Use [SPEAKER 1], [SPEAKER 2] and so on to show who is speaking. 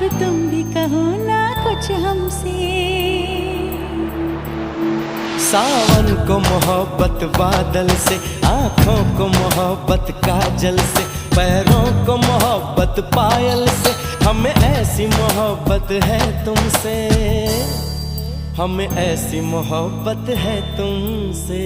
[SPEAKER 1] तुम भी कहो ना कुछ हमसे।
[SPEAKER 2] सावन को मोहब्बत बादल से, आँखों को मोहब्बत काजल से, पैरों को मोहब्बत पायल से, हमें ऐसी मोहब्बत है तुमसे, हमें ऐसी मोहब्बत है तुमसे।